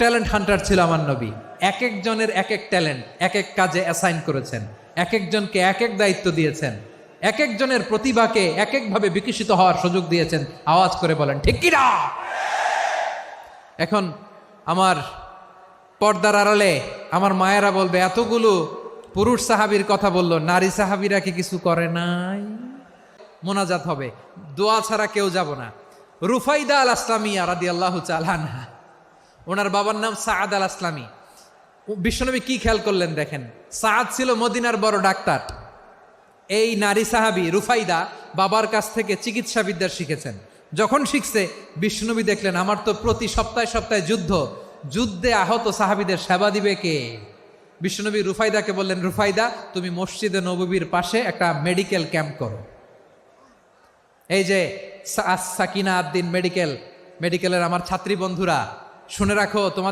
Talent Hunter ছিল আমার নবী। এক একজনের এক এক ট্যালেন্ট এক এক কাজে অ্যাসাইন করেছেন, এক একজনকে এক এক দায়িত্ব দিয়েছেন, এক একজনের প্রতিভাকে এক একভাবে বিকশিত হওয়ার সুযোগ দিয়েছেন। আওয়াজ করে বলেন ঠিক কি না? এখন আমার পর্দার আড়ালে আমার মায়েরা বলবে, এতগুলো পুরুষ সাহাবীর কথা বললো, নারী সাহাবীরা কি কিছু করে নাই? মোনাজাত হবে, দোয়া ছাড়া কেউ যাব না। রুফাইদা আল আসলামিয়া রাদিয়াল্লাহু তাআলা আনহা, ওনার বাবার নাম সাআদ আল আসলামি। বিশ্বনবী কি খেয়াল করলেন দেখেন, সাআদ ছিল মদিনার বড় ডাক্তার। এই নারী সাহাবী রুফাইদা বাবার কাছ থেকে চিকিৎসা বিদ্যা শিখেছেন। যখন শিখছে, বিশ্বনবী দেখলেন আমার তো প্রতি সপ্তাহে সপ্তাহে যুদ্ধে আহত সাহাবীদের সেবা দিবে কে? বিশ্বনবী রুফাইদাকে বললেন, রুফাইদা তুমি মসজিদে নববীর পাশে একটা মেডিকেল ক্যাম্প করো। এই যে সাকিনা আদ্দিন মেডিকেলের আমার ছাত্রী বন্ধুরা, শুনে রাখো, তোমাদের